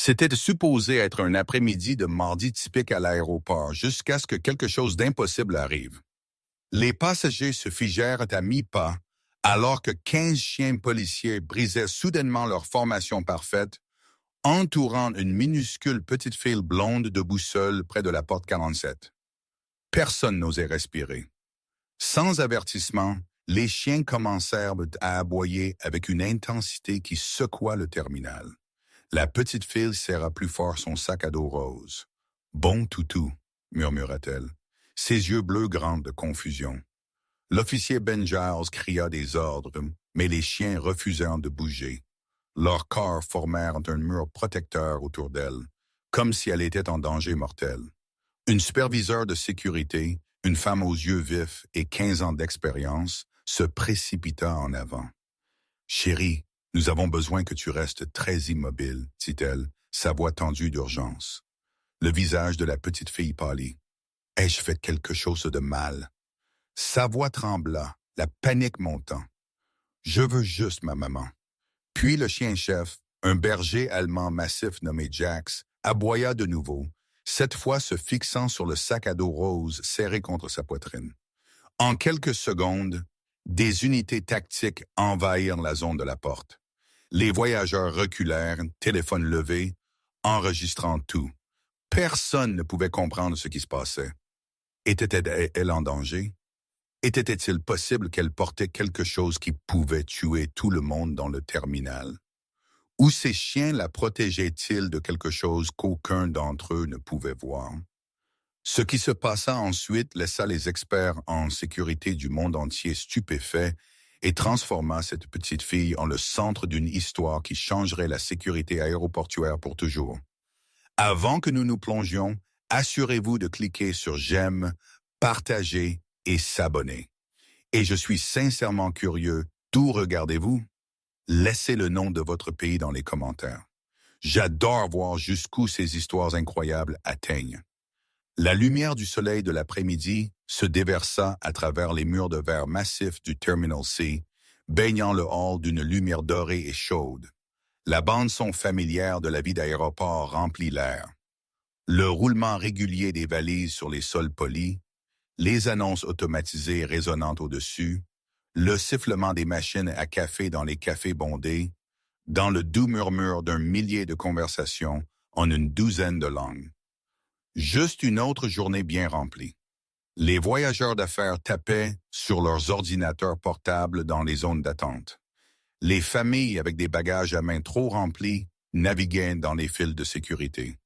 C'était supposé être un après-midi de mardi typique à l'aéroport jusqu'à ce que quelque chose d'impossible arrive. Les passagers se figèrent à mi-pas alors que 15 chiens policiers brisaient soudainement leur formation parfaite, entourant une minuscule petite fille blonde debout seule près de la porte 47. Personne n'osait respirer. Sans avertissement, les chiens commencèrent à aboyer avec une intensité qui secoua le terminal. La petite fille serra plus fort son sac à dos rose. « Bon toutou », murmura-t-elle, ses yeux bleus grands de confusion. L'officier Ben Giles cria des ordres, mais les chiens refusèrent de bouger. Leurs corps formèrent un mur protecteur autour d'elle, comme si elle était en danger mortel. Une superviseure de sécurité, une femme aux yeux vifs et 15 ans d'expérience, se précipita en avant. « Chérie, nous avons besoin que tu restes très immobile, dit-elle, sa voix tendue d'urgence. Le visage de la petite fille pâlit. « Ai-je fait quelque chose de mal? » Sa voix trembla, la panique montant. « Je veux juste ma maman. » Puis le chien-chef, un berger allemand massif nommé Jax, aboya de nouveau, cette fois se fixant sur le sac à dos rose serré contre sa poitrine. En quelques secondes, des unités tactiques envahirent la zone de la porte. Les voyageurs reculèrent, téléphone levé, enregistrant tout. Personne ne pouvait comprendre ce qui se passait. Était-elle en danger? Était-il possible qu'elle portait quelque chose qui pouvait tuer tout le monde dans le terminal? Ou ces chiens la protégeaient-ils de quelque chose qu'aucun d'entre eux ne pouvait voir? Ce qui se passa ensuite laissa les experts en sécurité du monde entier stupéfaits et transforma cette petite fille en le centre d'une histoire qui changerait la sécurité aéroportuaire pour toujours. Avant que nous nous plongions, assurez-vous de cliquer sur j'aime, partager et s'abonner. Et je suis sincèrement curieux, d'où regardez-vous? Laissez le nom de votre pays dans les commentaires. J'adore voir jusqu'où ces histoires incroyables atteignent. La lumière du soleil de l'après-midi se déversa à travers les murs de verre massifs du Terminal C, baignant le hall d'une lumière dorée et chaude. La bande-son familière de la vie d'aéroport remplit l'air. Le roulement régulier des valises sur les sols polis, les annonces automatisées résonnant au-dessus, le sifflement des machines à café dans les cafés bondés, dans le doux murmure d'un millier de conversations en une douzaine de langues. Juste une autre journée bien remplie. Les voyageurs d'affaires tapaient sur leurs ordinateurs portables dans les zones d'attente. Les familles avec des bagages à main trop remplis naviguaient dans les files de sécurité.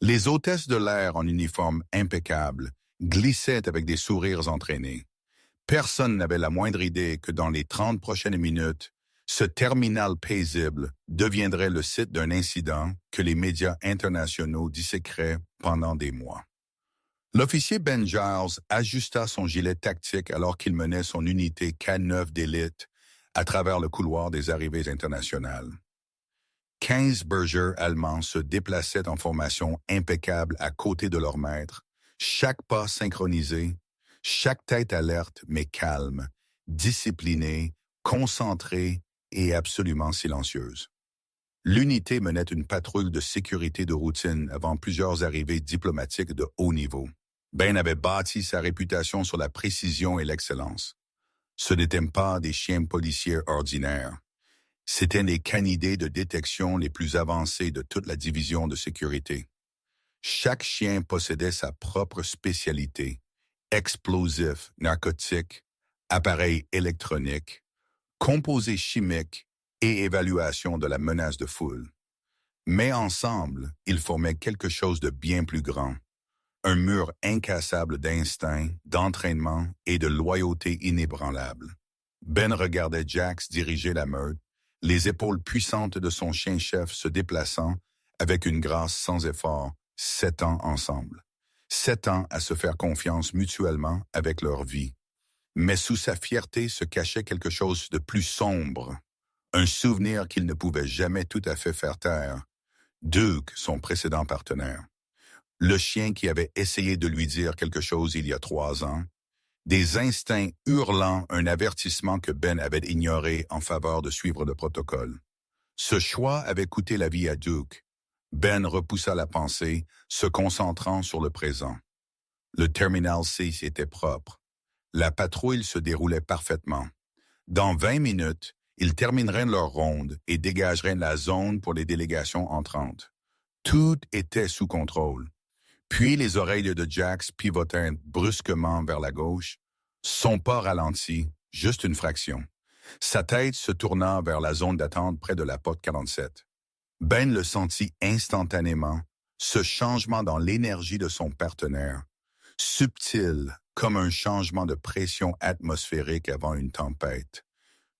Les hôtesses de l'air en uniforme impeccable glissaient avec des sourires entraînés. Personne n'avait la moindre idée que dans les 30 prochaines minutes, ce terminal paisible deviendrait le site d'un incident que les médias internationaux disséqueraient pendant des mois. L'officier Ben Giles ajusta son gilet tactique alors qu'il menait son unité K9 d'élite à travers le couloir des arrivées internationales. 15 bergers allemands se déplaçaient en formation impeccable à côté de leur maître, chaque pas synchronisé, chaque tête alerte mais calme, disciplinée, concentrée et absolument silencieuse. L'unité menait une patrouille de sécurité de routine avant plusieurs arrivées diplomatiques de haut niveau. Ben avait bâti sa réputation sur la précision et l'excellence. Ce n'étaient pas des chiens policiers ordinaires. C'étaient les canidés de détection les plus avancés de toute la division de sécurité. Chaque chien possédait sa propre spécialité: explosifs, narcotiques, appareils électroniques, composés chimiques et évaluation de la menace de foule. Mais ensemble, ils formaient quelque chose de bien plus grand. Un mur incassable d'instinct, d'entraînement et de loyauté inébranlable. Ben regardait Jax diriger la meute, les épaules puissantes de son chien-chef se déplaçant avec une grâce sans effort, 7 ans ensemble. 7 ans à se faire confiance mutuellement avec leur vie. Mais sous sa fierté se cachait quelque chose de plus sombre. Un souvenir qu'il ne pouvait jamais tout à fait faire taire. Duke, son précédent partenaire. Le chien qui avait essayé de lui dire quelque chose il y a 3 ans. Des instincts hurlant un avertissement que Ben avait ignoré en faveur de suivre le protocole. Ce choix avait coûté la vie à Duke. Ben repoussa la pensée, se concentrant sur le présent. Le terminal C était propre. La patrouille se déroulait parfaitement. Dans 20 minutes, ils termineraient leur ronde et dégageraient la zone pour les délégations entrantes. Tout était sous contrôle. Puis les oreilles de Jax pivotèrent brusquement vers la gauche. Son pas ralentit, juste une fraction. Sa tête se tourna vers la zone d'attente près de la porte 47. Ben le sentit instantanément, ce changement dans l'énergie de son partenaire, subtil comme un changement de pression atmosphérique avant une tempête.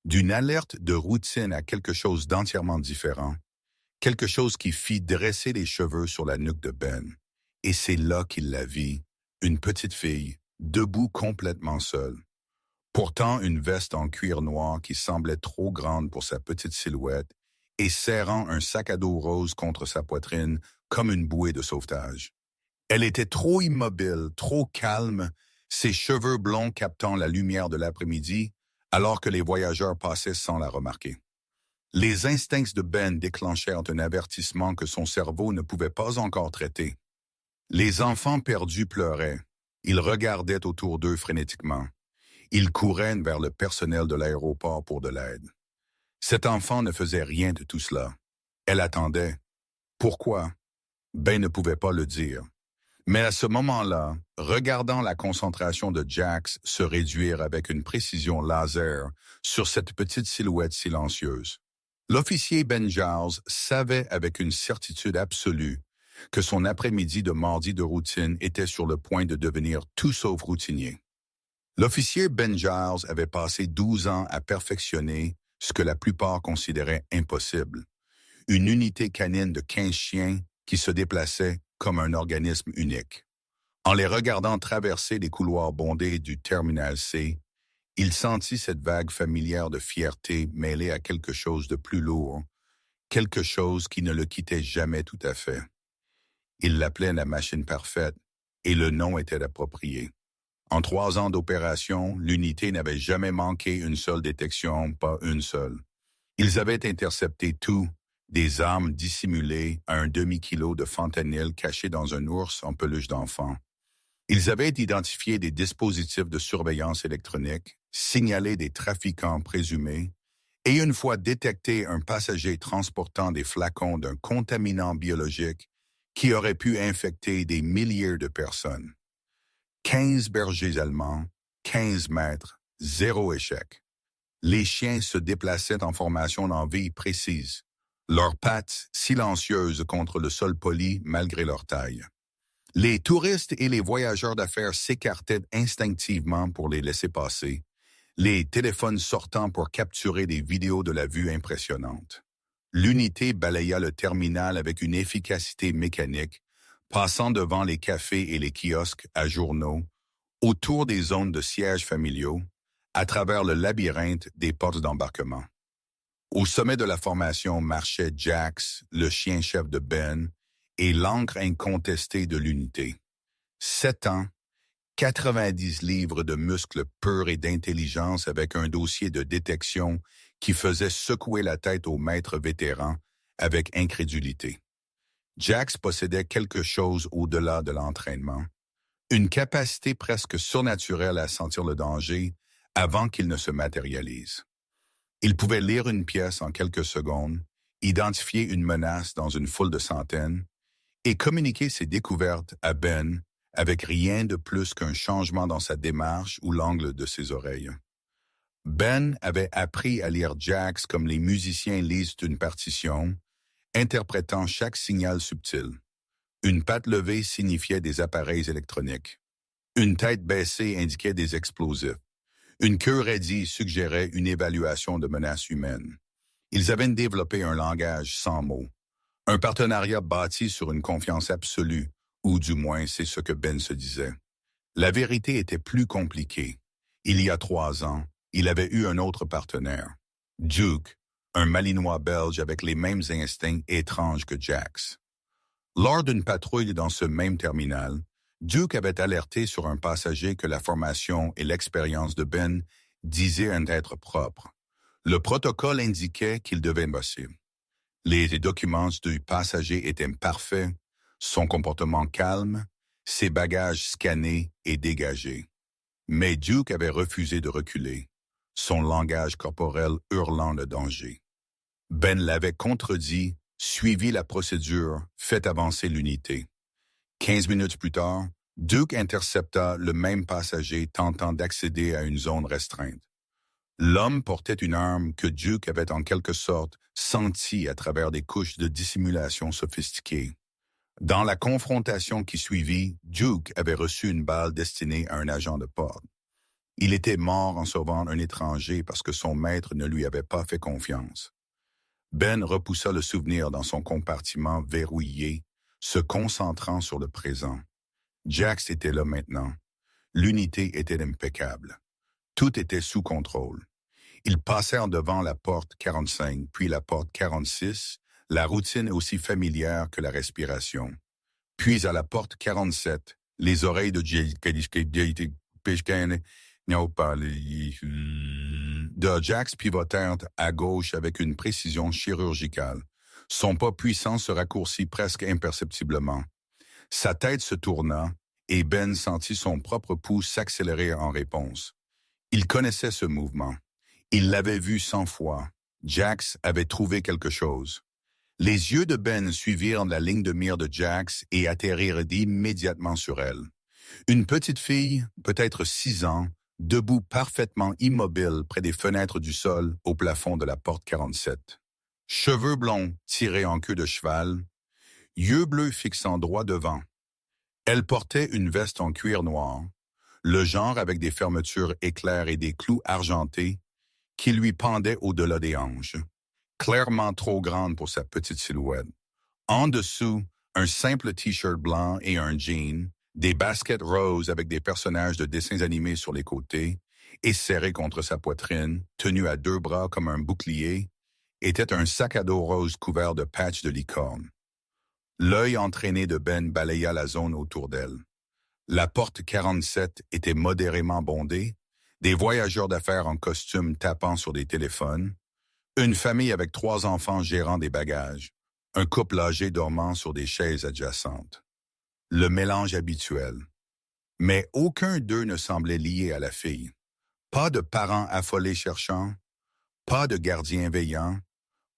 D'une alerte de routine à quelque chose d'entièrement différent, quelque chose qui fit dresser les cheveux sur la nuque de Ben. Et c'est là qu'il la vit, une petite fille, debout complètement seule. Portant une veste en cuir noir qui semblait trop grande pour sa petite silhouette et serrant un sac à dos rose contre sa poitrine comme une bouée de sauvetage. Elle était trop immobile, trop calme, ses cheveux blonds captant la lumière de l'après-midi, alors que les voyageurs passaient sans la remarquer. Les instincts de Ben déclenchèrent un avertissement que son cerveau ne pouvait pas encore traiter. Les enfants perdus pleuraient. Ils regardaient autour d'eux frénétiquement. Ils couraient vers le personnel de l'aéroport pour de l'aide. Cet enfant ne faisait rien de tout cela. Elle attendait. Pourquoi? Ben ne pouvait pas le dire. Mais à ce moment-là, regardant la concentration de Jax se réduire avec une précision laser sur cette petite silhouette silencieuse, l'officier Ben Giles savait avec une certitude absolue que son après-midi de mardi de routine était sur le point de devenir tout sauf routinier. L'officier Ben Giles avait passé 12 ans à perfectionner ce que la plupart considéraient impossible. Une unité canine de 15 chiens qui se déplaçait comme un organisme unique. En les regardant traverser les couloirs bondés du Terminal C, il sentit cette vague familière de fierté mêlée à quelque chose de plus lourd, quelque chose qui ne le quittait jamais tout à fait. Il l'appelait la machine parfaite, et le nom était approprié. En 3 ans d'opération, l'unité n'avait jamais manqué une seule détection, pas une seule. Ils avaient intercepté tout, des armes dissimulées à un demi-kilo de fentanyl caché dans un ours en peluche d'enfant. Ils avaient identifié des dispositifs de surveillance électronique, signalé des trafiquants présumés, et une fois détecté un passager transportant des flacons d'un contaminant biologique qui aurait pu infecter des milliers de personnes. 15 bergers allemands, 15 mètres, 0 échec. Les chiens se déplaçaient en formation d'envie précise, leurs pattes silencieuses contre le sol poli malgré leur taille. Les touristes et les voyageurs d'affaires s'écartaient instinctivement pour les laisser passer, les téléphones sortant pour capturer des vidéos de la vue impressionnante. L'unité balaya le terminal avec une efficacité mécanique, passant devant les cafés et les kiosques à journaux, autour des zones de sièges familiaux, à travers le labyrinthe des portes d'embarquement. Au sommet de la formation marchaient Jax, le chien-chef de Ben, et l'encre incontestée de l'unité. 7 ans, 90 livres de muscles purs et d'intelligence avec un dossier de détection qui faisait secouer la tête au maître vétéran avec incrédulité. Jax possédait quelque chose au-delà de l'entraînement, une capacité presque surnaturelle à sentir le danger avant qu'il ne se matérialise. Il pouvait lire une pièce en quelques secondes, identifier une menace dans une foule de centaines et communiquer ses découvertes à Ben avec rien de plus qu'un changement dans sa démarche ou l'angle de ses oreilles. Ben avait appris à lire Jax comme les musiciens lisent une partition, interprétant chaque signal subtil. Une patte levée signifiait des appareils électroniques. Une tête baissée indiquait des explosifs. Une queue raidie suggérait une évaluation de menaces humaines. Ils avaient développé un langage sans mots. Un partenariat bâti sur une confiance absolue, ou du moins c'est ce que Ben se disait. La vérité était plus compliquée. Il y a 3 ans, il avait eu un autre partenaire. Duke, un Malinois belge avec les mêmes instincts étranges que Jax. Lors d'une patrouille dans ce même terminal, Duke avait alerté sur un passager que la formation et l'expérience de Ben disaient être propres. Le protocole indiquait qu'il devait bosser. Les documents du passager étaient parfaits, son comportement calme, ses bagages scannés et dégagés. Mais Duke avait refusé de reculer, son langage corporel hurlant le danger. Ben l'avait contredit, suivi la procédure, fait avancer l'unité. 15 minutes plus tard, Duke intercepta le même passager tentant d'accéder à une zone restreinte. L'homme portait une arme que Duke avait en quelque sorte sentie à travers des couches de dissimulation sophistiquées. Dans la confrontation qui suivit, Duke avait reçu une balle destinée à un agent de port. Il était mort en sauvant un étranger parce que son maître ne lui avait pas fait confiance. Ben repoussa le souvenir dans son compartiment verrouillé, se concentrant sur le présent. Jax était là maintenant. L'unité était impeccable. Tout était sous contrôle. Ils passèrent devant la porte 45, puis la porte 46, la routine aussi familière que la respiration. Puis à la porte 47, les oreilles de Jax pivotèrent à gauche avec une précision chirurgicale. Son pas puissant se raccourcit presque imperceptiblement. Sa tête se tourna et Ben sentit son propre pouls s'accélérer en réponse. Il connaissait ce mouvement. Il l'avait vu 100 fois. Jax avait trouvé quelque chose. Les yeux de Ben suivirent la ligne de mire de Jax et atterrirent immédiatement sur elle. Une petite fille, peut-être 6 ans, debout parfaitement immobile près des fenêtres du sol au plafond de la porte 47. Cheveux blonds tirés en queue de cheval, yeux bleus fixant droit devant. Elle portait une veste en cuir noir, le genre avec des fermetures éclairs et des clous argentés qui lui pendaient au-delà des hanches, clairement trop grande pour sa petite silhouette. En dessous, un simple t-shirt blanc et un jean, des baskets roses avec des personnages de dessins animés sur les côtés, et serré contre sa poitrine, tenu à 2 bras comme un bouclier, était un sac à dos rose couvert de patchs de licorne. L'œil entraîné de Ben balaya la zone autour d'elle. La porte 47 était modérément bondée, des voyageurs d'affaires en costume tapant sur des téléphones, une famille avec 3 enfants gérant des bagages, un couple âgé dormant sur des chaises adjacentes. Le mélange habituel. Mais aucun d'eux ne semblait lié à la fille. Pas de parents affolés cherchant, pas de gardiens veillants,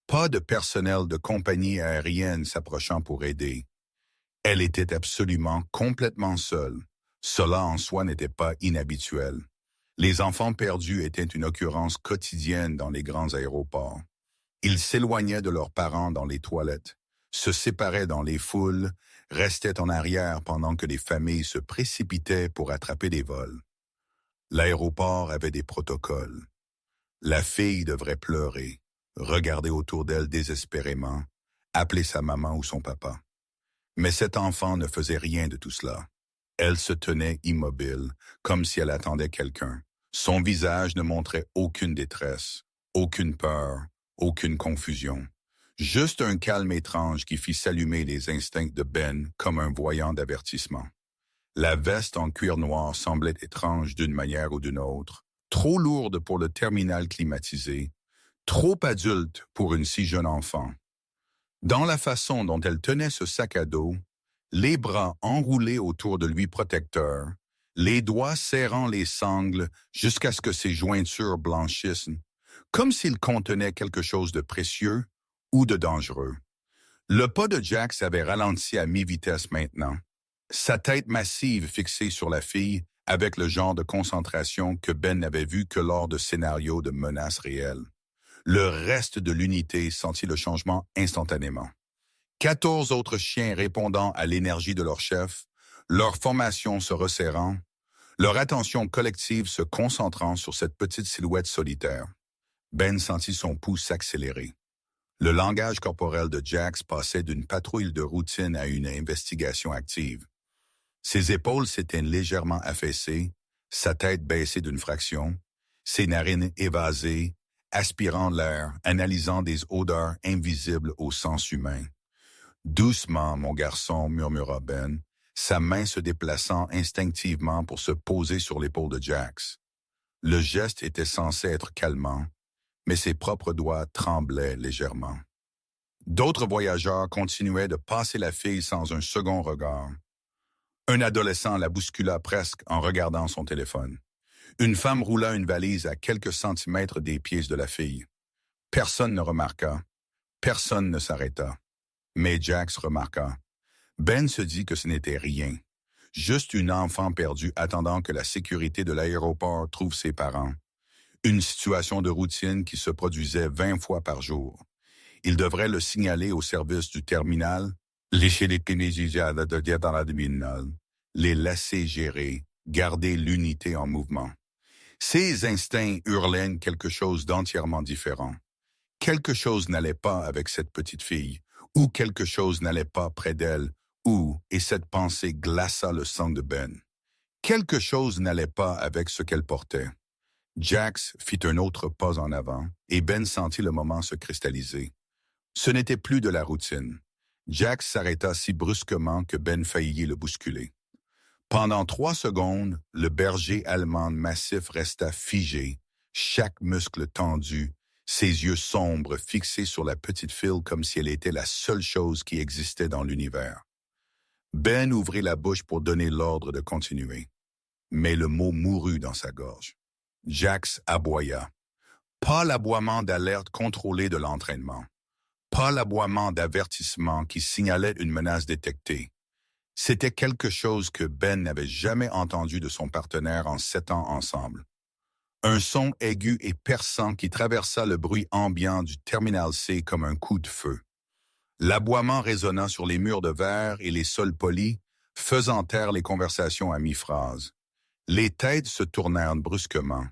pas de personnel de compagnie aérienne s'approchant pour aider. Elle était absolument complètement seule. Cela en soi n'était pas inhabituel. Les enfants perdus étaient une occurrence quotidienne dans les grands aéroports. Ils s'éloignaient de leurs parents dans les toilettes, se séparaient dans les foules, restaient en arrière pendant que les familles se précipitaient pour attraper des vols. L'aéroport avait des protocoles. La fille devrait pleurer, regarder autour d'elle désespérément, appeler sa maman ou son papa. Mais cet enfant ne faisait rien de tout cela. Elle se tenait immobile, comme si elle attendait quelqu'un. Son visage ne montrait aucune détresse, aucune peur, aucune confusion. Juste un calme étrange qui fit s'allumer les instincts de Ben comme un voyant d'avertissement. La veste en cuir noir semblait étrange d'une manière ou d'une autre, trop lourde pour le terminal climatisé, trop adulte pour une si jeune enfant. Dans la façon dont elle tenait ce sac à dos, les bras enroulés autour de lui protecteurs, les doigts serrant les sangles jusqu'à ce que ses jointures blanchissent, comme s'il contenait quelque chose de précieux ou de dangereux. Le pas de Jax avait ralenti à mi-vitesse maintenant, sa tête massive fixée sur la fille avec le genre de concentration que Ben n'avait vu que lors de scénarios de menaces réelles. Le reste de l'unité sentit le changement instantanément. 14 autres chiens répondant à l'énergie de leur chef, leur formation se resserrant, leur attention collective se concentrant sur cette petite silhouette solitaire. Ben sentit son pouls s'accélérer. Le langage corporel de Jax passait d'une patrouille de routine à une investigation active. Ses épaules s'étaient légèrement affaissées, sa tête baissée d'une fraction, ses narines évasées, aspirant l'air, analysant des odeurs invisibles au sens humain. « Doucement, mon garçon, murmura Ben, sa main se déplaçant instinctivement pour se poser sur l'épaule de Jax. Le geste était censé être calmant, mais ses propres doigts tremblaient légèrement. D'autres voyageurs continuaient de passer la fille sans un second regard. Un adolescent la bouscula presque en regardant son téléphone. Une femme roula une valise à quelques centimètres des pieds de la fille. Personne ne remarqua. Personne ne s'arrêta. Mais Jax remarqua. Ben se dit que ce n'était rien. Juste une enfant perdue attendant que la sécurité de l'aéroport trouve ses parents. Une situation de routine qui se produisait 20 fois par jour. Il devrait le signaler au service du terminal, les laisser gérer, garder l'unité en mouvement. Ses instincts hurlaient quelque chose d'entièrement différent. Quelque chose n'allait pas avec cette petite fille, ou quelque chose n'allait pas près d'elle, et cette pensée glaça le sang de Ben. Quelque chose n'allait pas avec ce qu'elle portait. Jax fit un autre pas en avant, et Ben sentit le moment se cristalliser. Ce n'était plus de la routine. Jax s'arrêta si brusquement que Ben faillit le bousculer. Pendant 3 secondes, le berger allemand massif resta figé, chaque muscle tendu, ses yeux sombres fixés sur la petite fille comme si elle était la seule chose qui existait dans l'univers. Ben ouvrit la bouche pour donner l'ordre de continuer, mais le mot mourut dans sa gorge. Jax aboya. Pas l'aboiement d'alerte contrôlée de l'entraînement. Pas l'aboiement d'avertissement qui signalait une menace détectée. C'était quelque chose que Ben n'avait jamais entendu de son partenaire en 7 ans ensemble. Un son aigu et perçant qui traversa le bruit ambiant du Terminal C comme un coup de feu. L'aboiement résonna sur les murs de verre et les sols polis, faisant taire les conversations à mi-phrase. Les têtes se tournèrent brusquement.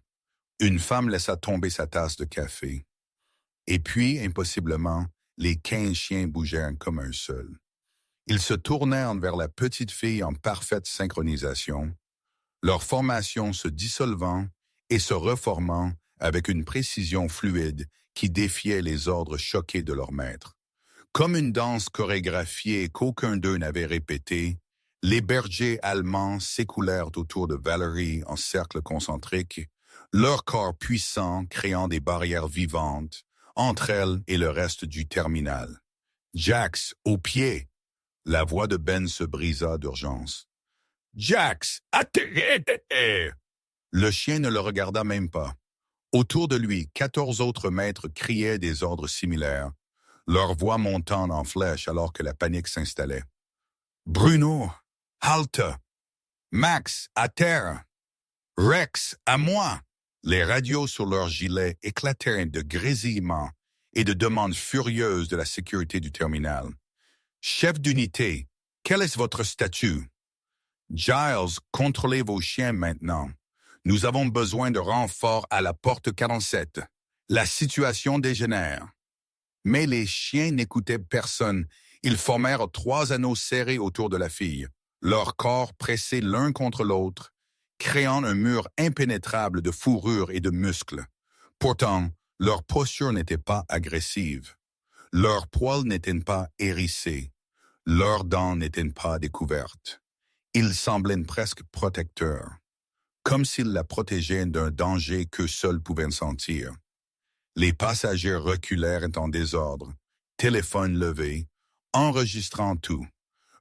Une femme laissa tomber sa tasse de café. Et puis, impossiblement, les 15 chiens bougèrent comme un seul. Ils se tournèrent vers la petite fille en parfaite synchronisation, leur formation se dissolvant et se reformant avec une précision fluide qui défiait les ordres choqués de leur maître. Comme une danse chorégraphiée qu'aucun d'eux n'avait répétée, les bergers allemands s'écoulèrent autour de Valerie en cercle concentrique, leur corps puissant créant des barrières vivantes entre elles et le reste du terminal. Jax, au pied! La voix de Ben se brisa d'urgence. Jax, atterrez! Le chien ne le regarda même pas. Autour de lui, 14 autres maîtres criaient des ordres similaires, leur voix montant en flèche alors que la panique s'installait. Bruno, halte! Max, à terre! Rex, à moi! Les radios sur leurs gilets éclatèrent de grésillements et de demandes furieuses de la sécurité du terminal. Chef d'unité, quel est votre statut? Giles, contrôlez vos chiens maintenant. Nous avons besoin de renforts à la porte 47. La situation dégénère. Mais les chiens n'écoutaient personne. Ils formèrent 3 anneaux serrés autour de la fille, leurs corps pressés l'un contre l'autre, créant un mur impénétrable de fourrure et de muscles. Pourtant, leur posture n'était pas agressive. Leurs poils n'étaient pas hérissés. Leurs dents n'étaient pas découvertes. Ils semblaient presque protecteurs, comme s'ils la protégeaient d'un danger qu'eux seuls pouvaient sentir. Les passagers reculèrent en désordre, téléphone levé, enregistrant tout.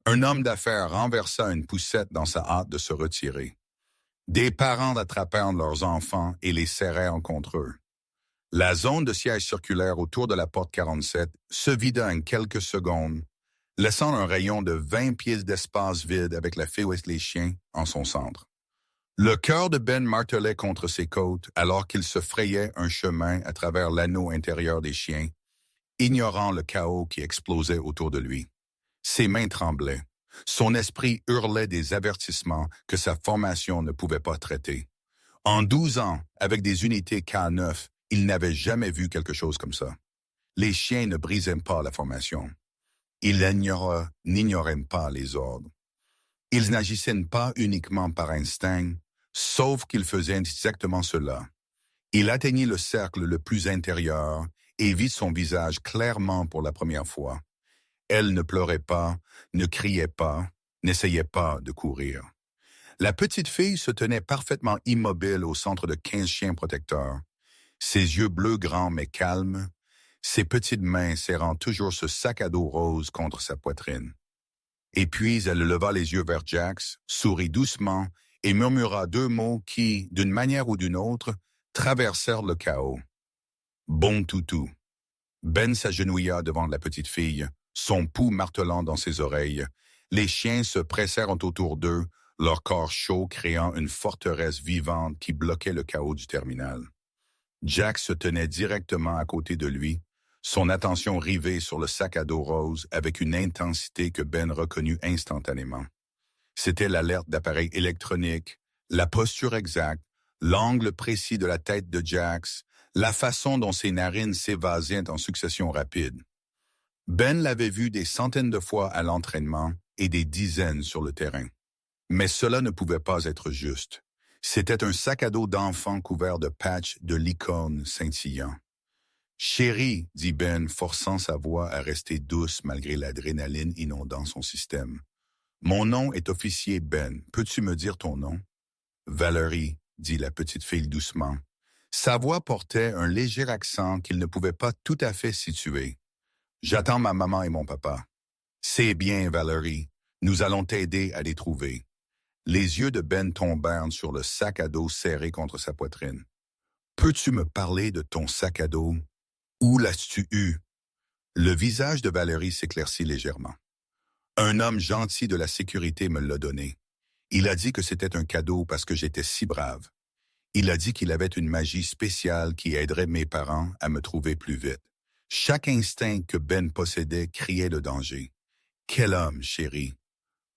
Un homme d'affaires renversa une poussette dans sa hâte de se retirer. Des parents attrapèrent leurs enfants et les serrèrent contre eux. La zone de siège circulaire autour de la porte 47 se vida en quelques secondes, laissant un rayon de 20 pieds d'espace vide avec la fille et les chiens en son centre. Le cœur de Ben martelait contre ses côtes alors qu'il se frayait un chemin à travers l'anneau intérieur des chiens, ignorant le chaos qui explosait autour de lui. Ses mains tremblaient. Son esprit hurlait des avertissements que sa formation ne pouvait pas traiter. En 12 ans, avec des unités K9, il n'avait jamais vu quelque chose comme ça. Les chiens ne brisaient pas la formation. Ils n'ignoraient pas les ordres. Ils n'agissaient pas uniquement par instinct, sauf qu'ils faisaient exactement cela. Il atteignit le cercle le plus intérieur et vit son visage clairement pour la première fois. Elle ne pleurait pas, ne criait pas, n'essayait pas de courir. La petite fille se tenait parfaitement immobile au centre de 15 chiens protecteurs. Ses yeux bleus grands mais calmes, ses petites mains serrant toujours ce sac à dos rose contre sa poitrine. Et puis elle leva les yeux vers Jax, sourit doucement et murmura deux mots qui, d'une manière ou d'une autre, traversèrent le chaos. Bon toutou. Ben s'agenouilla devant la petite fille, son pouls martelant dans ses oreilles. Les chiens se pressèrent autour d'eux, leur corps chaud créant une forteresse vivante qui bloquait le chaos du terminal. Jack se tenait directement à côté de lui, son attention rivée sur le sac à dos rose avec une intensité que Ben reconnut instantanément. C'était l'alerte d'appareil électronique, la posture exacte, l'angle précis de la tête de Jax, la façon dont ses narines s'évasaient en succession rapide. Ben l'avait vu des centaines de fois à l'entraînement et des dizaines sur le terrain. Mais cela ne pouvait pas être juste. C'était un sac à dos d'enfant couvert de patchs de licorne scintillant. « Chérie », dit Ben, forçant sa voix à rester douce malgré l'adrénaline inondant son système. « Mon nom est officier Ben. Peux-tu me dire ton nom? »« Valerie », dit la petite fille doucement. Sa voix portait un léger accent qu'il ne pouvait pas tout à fait situer. « J'attends ma maman et mon papa. »« C'est bien, Valerie. Nous allons t'aider à les trouver. » Les yeux de Ben tombèrent sur le sac à dos serré contre sa poitrine. « Peux-tu me parler de ton sac à dos? Où l'as-tu eu? » Le visage de Valérie s'éclaircit légèrement. « Un homme gentil de la sécurité me l'a donné. Il a dit que c'était un cadeau parce que j'étais si brave. Il a dit qu'il avait une magie spéciale qui aiderait mes parents à me trouver plus vite. » Chaque instinct que Ben possédait criait le danger. « Quel homme, chérie!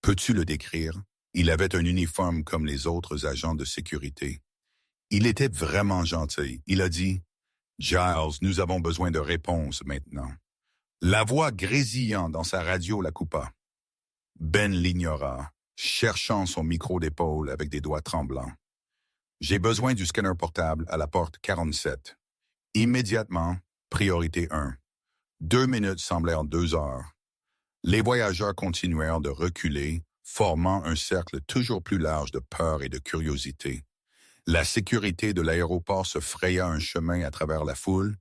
Peux-tu le décrire? » Il avait un uniforme comme les autres agents de sécurité. Il était vraiment gentil. Il a dit « Giles, nous avons besoin de réponses maintenant. » La voix grésillant dans sa radio la coupa. Ben l'ignora, cherchant son micro d'épaule avec des doigts tremblants. « J'ai besoin du scanner portable à la porte 47. Immédiatement, priorité 1. 2 minutes semblèrent 2 heures. Les voyageurs continuèrent de reculer, formant un cercle toujours plus large de peur et de curiosité. La sécurité de l'aéroport se fraya un chemin à travers la foule,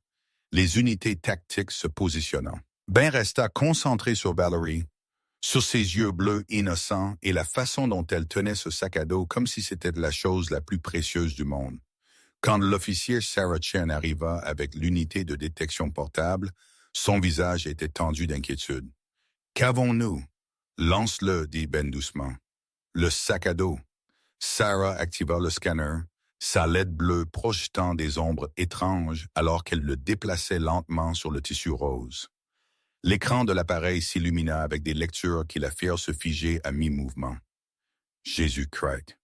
les unités tactiques se positionnant. Ben resta concentré sur Valerie, sur ses yeux bleus innocents et la façon dont elle tenait ce sac à dos comme si c'était la chose la plus précieuse du monde. Quand l'officier Sarah Chen arriva avec l'unité de détection portable, son visage était tendu d'inquiétude. « Qu'avons-nous? » « Lance-le, dit Ben doucement. »« Le sac à dos. » Sarah activa le scanner, sa LED bleue projetant des ombres étranges alors qu'elle le déplaçait lentement sur le tissu rose. L'écran de l'appareil s'illumina avec des lectures qui la firent se figer à mi-mouvement. Jésus-Christ.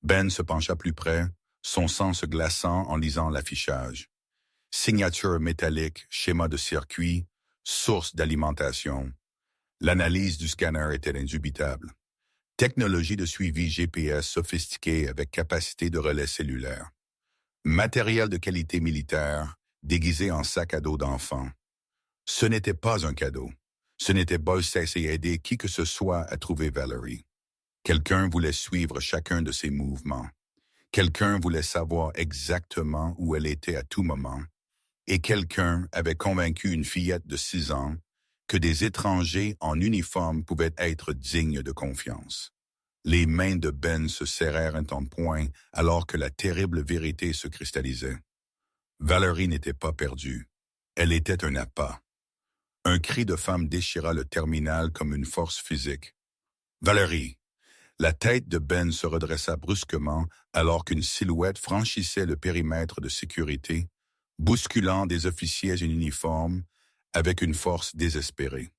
Ben se pencha plus près, son sang se glaçant en lisant l'affichage. Signature métallique, schéma de circuit, source d'alimentation. L'analyse du scanner était indubitable. Technologie de suivi GPS sophistiquée avec capacité de relais cellulaire. Matériel de qualité militaire, déguisé en sac à dos d'enfant. Ce n'était pas un cadeau. Ce n'était pas censé aider qui que ce soit à trouver Valerie. Quelqu'un voulait suivre chacun de ses mouvements. Quelqu'un voulait savoir exactement où elle était à tout moment. Et quelqu'un avait convaincu une fillette de 6 ans que des étrangers en uniforme pouvaient être dignes de confiance. Les mains de Ben se serrèrent en poing alors que la terrible vérité se cristallisait. Valerie n'était pas perdue. Elle était un appât. Un cri de femme déchira le terminal comme une force physique. « Valerie !» La tête de Ben se redressa brusquement alors qu'une silhouette franchissait le périmètre de sécurité, bousculant des officiers en uniforme avec une force désespérée.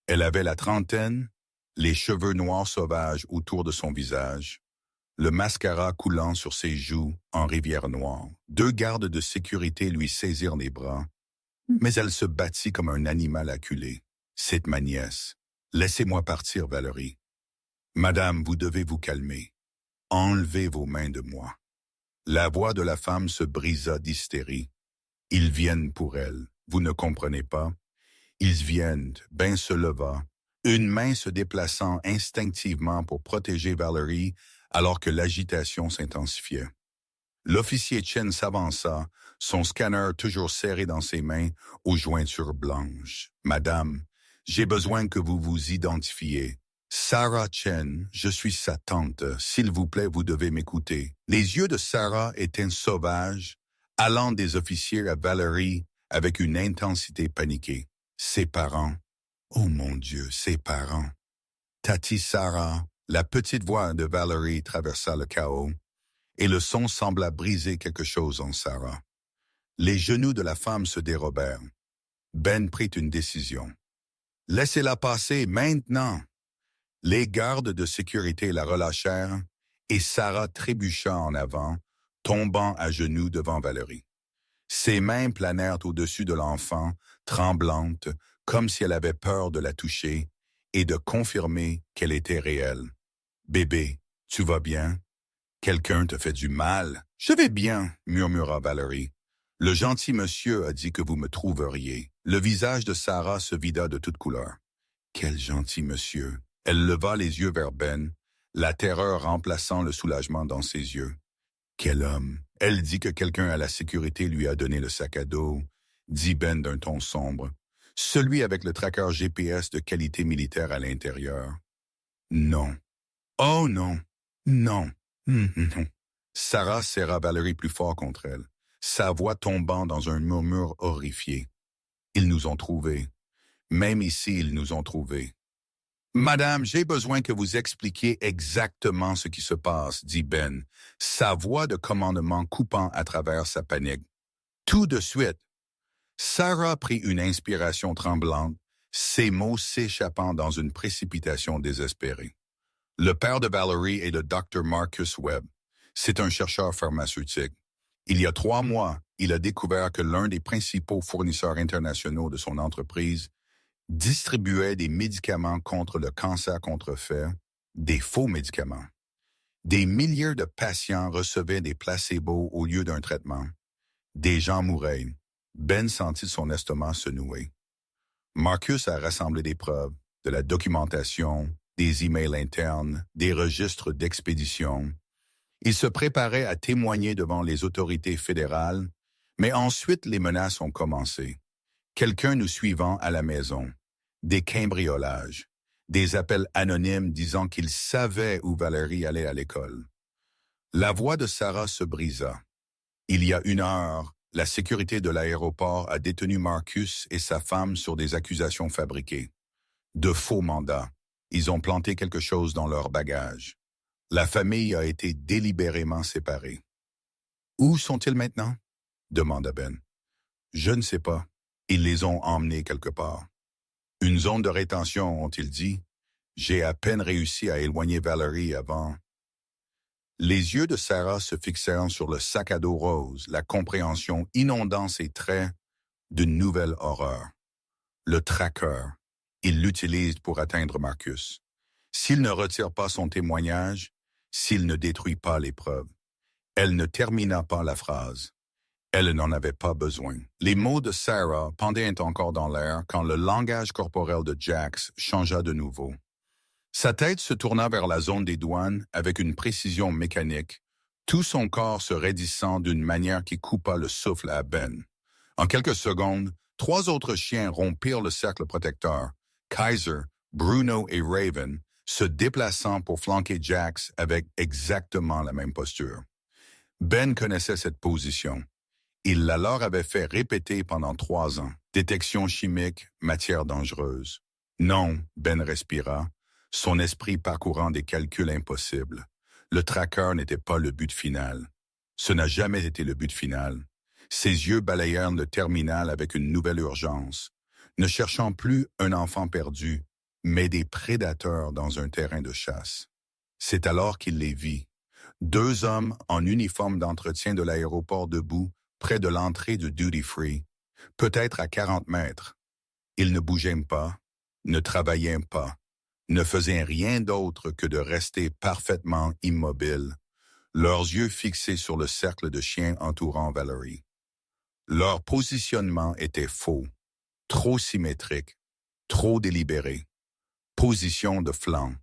Elle avait la trentaine, les cheveux noirs sauvages autour de son visage, le mascara coulant sur ses joues en rivière noire. 2 gardes de sécurité lui saisirent les bras, mais elle se battit comme un animal acculé. « C'est ma nièce. Laissez-moi partir, Valerie. »« Madame, vous devez vous calmer. Enlevez vos mains de moi. » La voix de la femme se brisa d'hystérie. « Ils viennent pour elle. Vous ne comprenez pas? Ils viennent. » Ben se leva, une main se déplaçant instinctivement pour protéger Valerie alors que l'agitation s'intensifiait. L'officier Chen s'avança, son scanner toujours serré dans ses mains, aux jointures blanches. « Madame, j'ai besoin que vous vous identifiez. Sarah Chen, je suis sa tante. S'il vous plaît, vous devez m'écouter. » Les yeux de Sarah étaient sauvages, allant des officiers à Valerie avec une intensité paniquée. Ses parents. Oh mon Dieu, ses parents. Tati Sarah, la petite voix de Valerie traversa le chaos, et le son sembla briser quelque chose en Sarah. Les genoux de la femme se dérobèrent. Ben prit une décision. « Laissez-la passer maintenant !» Les gardes de sécurité la relâchèrent et Sarah trébucha en avant, tombant à genoux devant Valerie. Ses mains planèrent au-dessus de l'enfant, tremblantes, comme si elle avait peur de la toucher et de confirmer qu'elle était réelle. « Bébé, tu vas bien? Quelqu'un te fait du mal? »« Je vais bien, » murmura Valerie. « Le gentil monsieur a dit que vous me trouveriez. » Le visage de Sarah se vida de toutes couleurs. « Quel gentil monsieur! » Elle leva les yeux vers Ben, la terreur remplaçant le soulagement dans ses yeux. « Quel homme! » Elle dit que quelqu'un à la sécurité lui a donné le sac à dos, dit Ben d'un ton sombre. Celui avec le tracker GPS de qualité militaire à l'intérieur. Non. Oh non. Non. Non. Sarah serra Valerie plus fort contre elle, sa voix tombant dans un murmure horrifié. Ils nous ont trouvés. Même ici, ils nous ont trouvés. Madame, j'ai besoin que vous expliquiez exactement ce qui se passe, dit Ben, sa voix de commandement coupant à travers sa panique. Tout de suite. Sarah prit une inspiration tremblante, ses mots s'échappant dans une précipitation désespérée. Le père de Valerie est le Dr. Marcus Webb. C'est un chercheur pharmaceutique. Il y a 3 mois, il a découvert que l'un des principaux fournisseurs internationaux de son entreprise distribuait des médicaments contre le cancer contrefait, des faux médicaments. Des milliers de patients recevaient des placebos au lieu d'un traitement. Des gens mouraient. Ben sentit son estomac se nouer. Marcus a rassemblé des preuves, de la documentation, des emails internes, des registres d'expédition. Il se préparait à témoigner devant les autorités fédérales, mais ensuite les menaces ont commencé. Quelqu'un nous suivant à la maison, des cambriolages, des appels anonymes disant qu'il savait où Valérie allait à l'école. La voix de Sarah se brisa. Il y a 1 heure, la sécurité de l'aéroport a détenu Marcus et sa femme sur des accusations fabriquées. De faux mandats. Ils ont planté quelque chose dans leur bagage. La famille a été délibérément séparée. « Où sont-ils maintenant? » demanda Ben. « Je ne sais pas. Ils les ont emmenés quelque part. »« Une zone de rétention, ont-ils dit? J'ai à peine réussi à éloigner Valérie avant. » Les yeux de Sarah se fixèrent sur le sac à dos rose, la compréhension inondant ses traits d'une nouvelle horreur. Le tracker. Il l'utilise pour atteindre Marcus. S'il ne retire pas son témoignage, s'il ne détruit pas les preuves. Elle ne termina pas la phrase. Elle n'en avait pas besoin. Les mots de Sarah pendaient encore dans l'air quand le langage corporel de Jax changea de nouveau. Sa tête se tourna vers la zone des douanes avec une précision mécanique, tout son corps se raidissant d'une manière qui coupa le souffle à Ben. En quelques secondes, 3 autres chiens rompirent le cercle protecteur, Kaiser, Bruno et Raven, se déplaçant pour flanquer Jax avec exactement la même posture. Ben connaissait cette position. Il la leur avait fait répéter pendant 3 ans. Détection chimique, matière dangereuse. Non, Ben respira, son esprit parcourant des calculs impossibles. Le tracker n'était pas le but final. Ce n'a jamais été le but final. Ses yeux balayèrent le terminal avec une nouvelle urgence, ne cherchant plus un enfant perdu, mais des prédateurs dans un terrain de chasse. C'est alors qu'il les vit. 2 hommes en uniforme d'entretien de l'aéroport debout, près de l'entrée du Duty Free, peut-être à 40 mètres. Ils ne bougeaient pas, ne travaillaient pas, ne faisaient rien d'autre que de rester parfaitement immobiles, leurs yeux fixés sur le cercle de chiens entourant Valerie. Leur positionnement était faux, trop symétrique, trop délibéré. Position de flanc,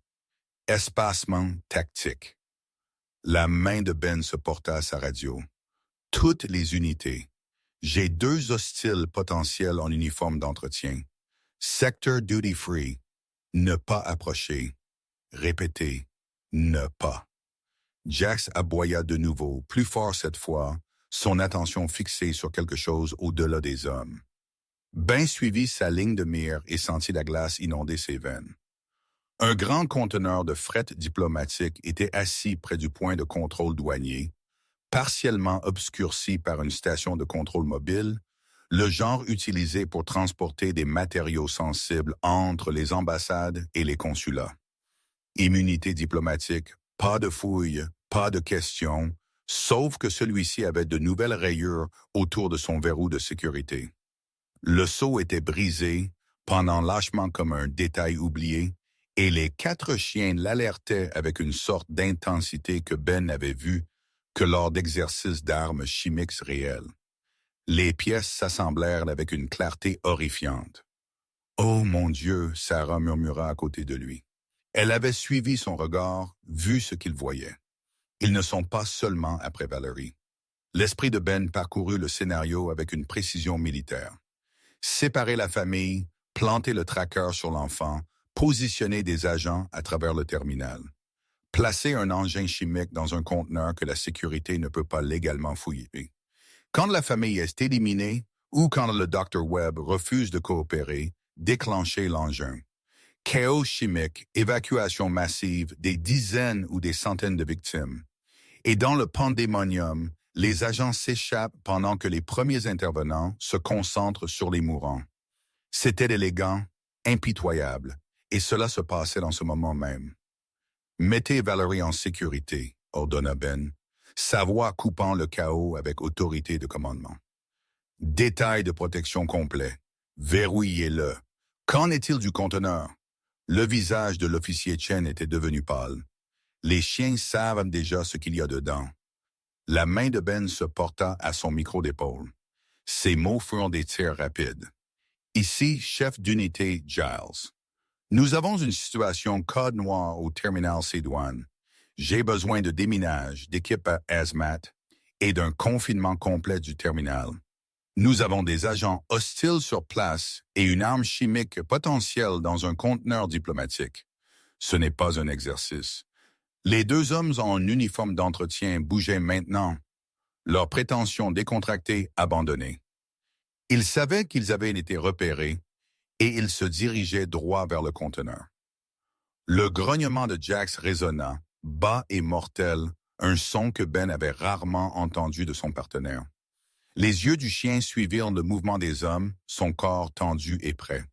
espacement tactique. La main de Ben se porta à sa radio. Toutes les unités. J'ai 2 hostiles potentiels en uniforme d'entretien. Sector duty free. Ne pas approcher. Répétez. Ne pas. Jax aboya de nouveau, plus fort cette fois, son attention fixée sur quelque chose au-delà des hommes. Ben suivit sa ligne de mire et sentit la glace inonder ses veines. Un grand conteneur de fret diplomatique était assis près du point de contrôle douanier, partiellement obscurci par une station de contrôle mobile, le genre utilisé pour transporter des matériaux sensibles entre les ambassades et les consulats. Immunité diplomatique, pas de fouilles, pas de questions, sauf que celui-ci avait de nouvelles rayures autour de son verrou de sécurité. Le sceau était brisé, pendant lâchement comme un détail oublié, et les 4 chiens l'alertaient avec une sorte d'intensité que Ben n'avait vue que lors d'exercices d'armes chimiques réels. Les pièces s'assemblèrent avec une clarté horrifiante. « Oh mon Dieu !» Sarah murmura à côté de lui. Elle avait suivi son regard, vu ce qu'il voyait. Ils ne sont pas seulement après Valerie. L'esprit de Ben parcourut le scénario avec une précision militaire. Séparer la famille, planter le tracker sur l'enfant, positionner des agents à travers le terminal. Placer un engin chimique dans un conteneur que la sécurité ne peut pas légalement fouiller. Quand la famille est éliminée ou quand le Dr. Webb refuse de coopérer, déclencher l'engin. Chaos chimique, évacuation massive, des dizaines ou des centaines de victimes. Et dans le pandémonium, les agents s'échappent pendant que les premiers intervenants se concentrent sur les mourants. C'était élégant, impitoyable, et cela se passait dans ce moment même. « Mettez Valerie en sécurité », ordonna Ben, sa voix coupant le chaos avec autorité de commandement. « Détail de protection complet. Verrouillez-le. Qu'en est-il du conteneur? » Le visage de l'officier Chen était devenu pâle. Les chiens savent déjà ce qu'il y a dedans. La main de Ben se porta à son micro d'épaule. Ses mots furent des tirs rapides. Ici, chef d'unité Giles. Nous avons une situation code noir au terminal C-Douane. J'ai besoin de déminage, d'équipe à hazmat et d'un confinement complet du terminal. Nous avons des agents hostiles sur place et une arme chimique potentielle dans un conteneur diplomatique. Ce n'est pas un exercice. Les 2 hommes en uniforme d'entretien bougeaient maintenant, leurs prétentions décontractées abandonnées. Ils savaient qu'ils avaient été repérés et ils se dirigeaient droit vers le conteneur. Le grognement de Jax résonna, bas et mortel, un son que Ben avait rarement entendu de son partenaire. Les yeux du chien suivirent le mouvement des hommes, son corps tendu et prêt.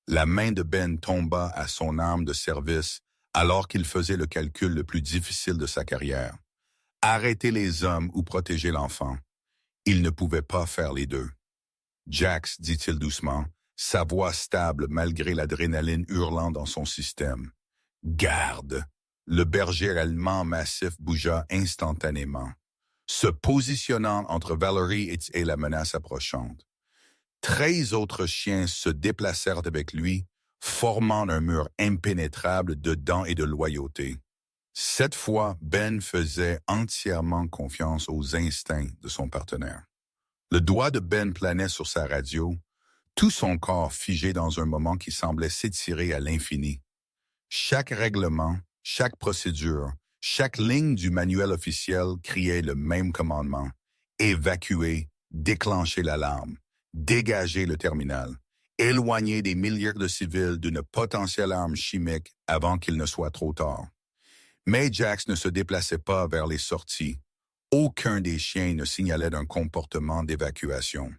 La main de Ben tomba à son arme de service alors qu'il faisait le calcul le plus difficile de sa carrière. Arrêter les hommes ou protéger l'enfant. Il ne pouvait pas faire les deux. « Jax », dit-il doucement, sa voix stable malgré l'adrénaline hurlant dans son système. « Garde !» Le berger allemand massif bougea instantanément, se positionnant entre Valerie et la menace approchante. 13 autres chiens se déplacèrent avec lui, formant un mur impénétrable de dents et de loyauté. Cette fois, Ben faisait entièrement confiance aux instincts de son partenaire. Le doigt de Ben planait sur sa radio, tout son corps figé dans un moment qui semblait s'étirer à l'infini. Chaque règlement, chaque procédure, chaque ligne du manuel officiel criait le même commandement. Évacuer, déclencher l'alarme, dégager le terminal, éloigner des milliers de civils d'une potentielle arme chimique avant qu'il ne soit trop tard. Mais Jax ne se déplaçait pas vers les sorties. Aucun des chiens ne signalait d'un comportement d'évacuation.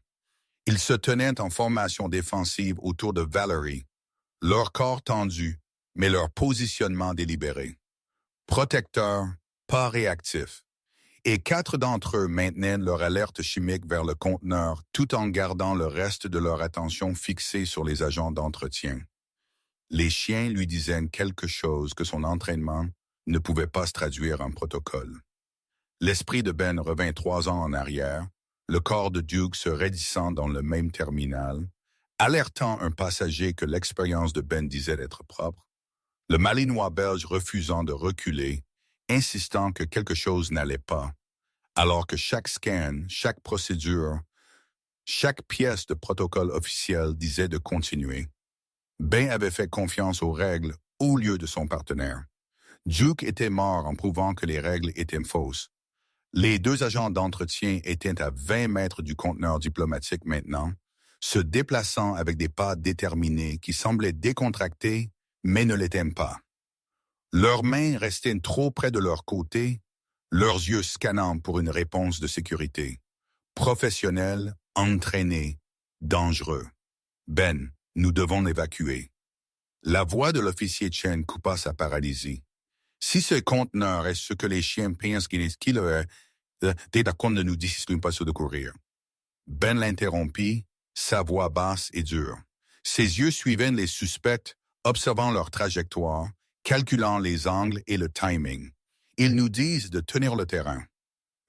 Ils se tenaient en formation défensive autour de Valerie, leur corps tendu, mais leur positionnement délibéré. Protecteurs, pas réactifs. Et 4 d'entre eux maintenaient leur alerte chimique vers le conteneur tout en gardant le reste de leur attention fixée sur les agents d'entretien. Les chiens lui disaient quelque chose que son entraînement ne pouvait pas se traduire en protocole. L'esprit de Ben revint 3 ans en arrière, le corps de Duke se raidissant dans le même terminal, alertant un passager que l'expérience de Ben disait être propre, le Malinois belge refusant de reculer, insistant que quelque chose n'allait pas, alors que chaque scan, chaque procédure, chaque pièce de protocole officiel disait de continuer. Ben avait fait confiance aux règles au lieu de son partenaire. Duke était mort en prouvant que les règles étaient fausses. Les deux agents d'entretien étaient à 20 mètres du conteneur diplomatique maintenant, se déplaçant avec des pas déterminés qui semblaient décontractés, mais ne l'étaient pas. Leurs mains restaient trop près de leur côté, leurs yeux scannant pour une réponse de sécurité. Professionnel, entraîné, dangereux. Ben, nous devons l'évacuer. La voix de l'officier Chen coupa sa paralysie. Si ce conteneur est ce que les chiens pensent qu'il est, t'es d'accord de nous dire pas se courir. Ben l'interrompit, sa voix basse et dure. Ses yeux suivaient les suspects, observant leur trajectoire, calculant les angles et le timing. Ils nous disent de tenir le terrain.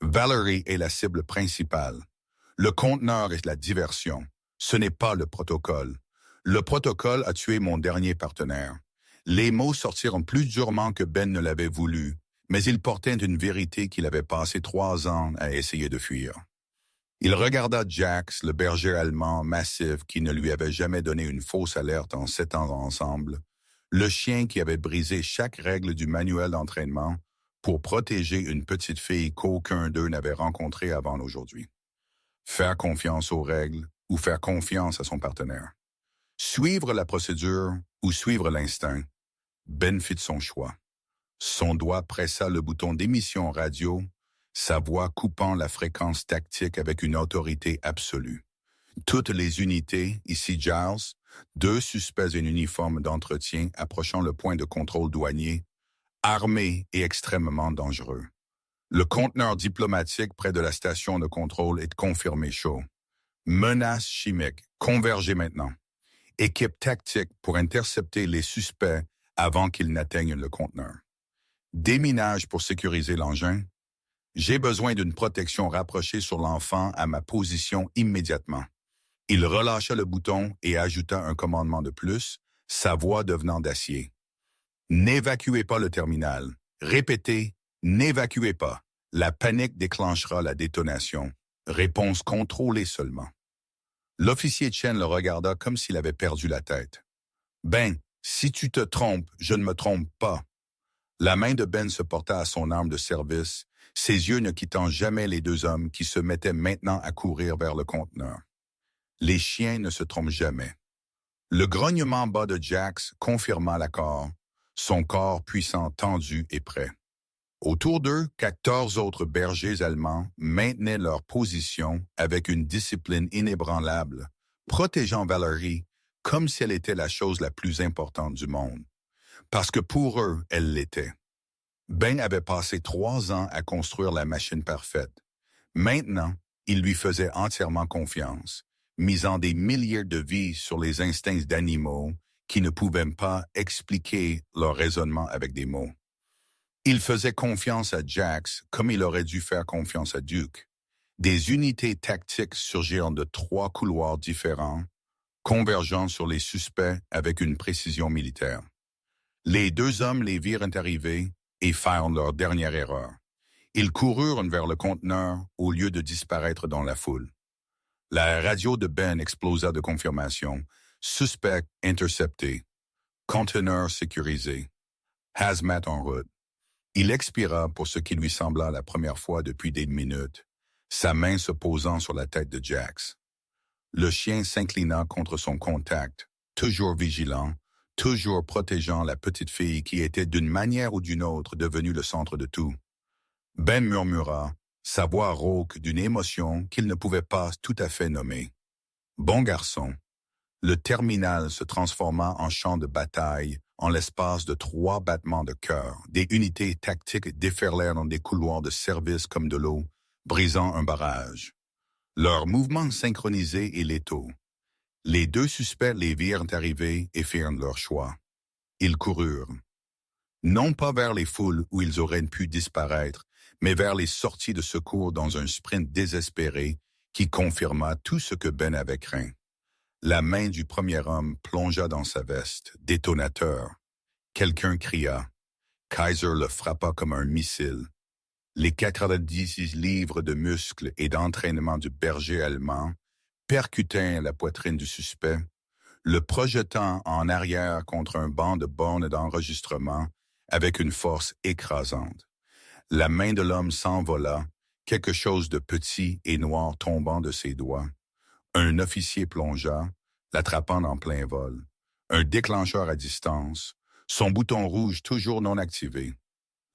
Valerie est la cible principale. Le conteneur est la diversion. Ce n'est pas le protocole. Le protocole a tué mon dernier partenaire. Les mots sortiront plus durement que Ben ne l'avait voulu, mais ils portaient une vérité qu'il avait passé 3 ans à essayer de fuir. Il regarda Jax, le berger allemand massif qui ne lui avait jamais donné une fausse alerte en 7 ans ensemble, le chien qui avait brisé chaque règle du manuel d'entraînement pour protéger une petite fille qu'aucun d'eux n'avait rencontrée avant aujourd'hui. Faire confiance aux règles ou faire confiance à son partenaire. Suivre la procédure ou suivre l'instinct. Ben fit son choix. Son doigt pressa le bouton d'émission radio, sa voix coupant la fréquence tactique avec une autorité absolue. Toutes les unités, ici Giles, 2 suspects en uniforme d'entretien approchant le point de contrôle douanier, armés et extrêmement dangereux. Le conteneur diplomatique près de la station de contrôle est confirmé chaud. Menace chimique, convergez maintenant. Équipe tactique pour intercepter les suspects avant qu'ils n'atteignent le conteneur. Déminage pour sécuriser l'engin. J'ai besoin d'une protection rapprochée sur l'enfant à ma position immédiatement. Il relâcha le bouton et ajouta un commandement de plus, sa voix devenant d'acier. N'évacuez pas le terminal. Répétez, n'évacuez pas. La panique déclenchera la détonation. Réponse contrôlée seulement. L'officier Chen le regarda comme s'il avait perdu la tête. Ben, si tu te trompes, je ne me trompe pas. La main de Ben se porta à son arme de service, ses yeux ne quittant jamais les 2 hommes qui se mettaient maintenant à courir vers le conteneur. Les chiens ne se trompent jamais. Le grognement bas de Jax confirma l'accord, son corps puissant tendu et prêt. Autour d'eux, 14 autres bergers allemands maintenaient leur position avec une discipline inébranlable, protégeant Valerie comme si elle était la chose la plus importante du monde. Parce que pour eux, elle l'était. Ben avait passé 3 ans à construire la machine parfaite. Maintenant, il lui faisait entièrement confiance, misant des milliers de vies sur les instincts d'animaux qui ne pouvaient pas expliquer leur raisonnement avec des mots. Il faisait confiance à Jax comme il aurait dû faire confiance à Duke. Des unités tactiques surgirent de 3 couloirs différents, convergeant sur les suspects avec une précision militaire. Les 2 hommes les virent arriver et firent leur dernière erreur. Ils coururent vers le conteneur au lieu de disparaître dans la foule. La radio de Ben explosa de confirmation. Suspect intercepté. Conteneur sécurisé. Hazmat en route. Il expira pour ce qui lui sembla la première fois depuis des minutes, sa main se posant sur la tête de Jax. Le chien s'inclina contre son contact, toujours vigilant, toujours protégeant la petite fille qui était d'une manière ou d'une autre devenue le centre de tout. Ben murmura, sa voix rauque d'une émotion qu'il ne pouvait pas tout à fait nommer. Bon garçon. Le terminal se transforma en champ de bataille en l'espace de 3 battements de cœur. Des unités tactiques déferlèrent dans des couloirs de service comme de l'eau, brisant un barrage. Leurs mouvements synchronisés et létaux. Les 2 suspects les virent arriver et firent leur choix. Ils coururent. Non pas vers les foules où ils auraient pu disparaître, mais vers les sorties de secours dans un sprint désespéré qui confirma tout ce que Ben avait craint. La main du premier homme plongea dans sa veste, détonateur. Quelqu'un cria. Kaiser le frappa comme un missile. Les 90 livres de muscles et d'entraînement du berger allemand percutaient la poitrine du suspect, le projetant en arrière contre un banc de bornes d'enregistrement avec une force écrasante. La main de l'homme s'envola, quelque chose de petit et noir tombant de ses doigts. Un officier plongea, l'attrapant en plein vol. Un déclencheur à distance, son bouton rouge toujours non activé.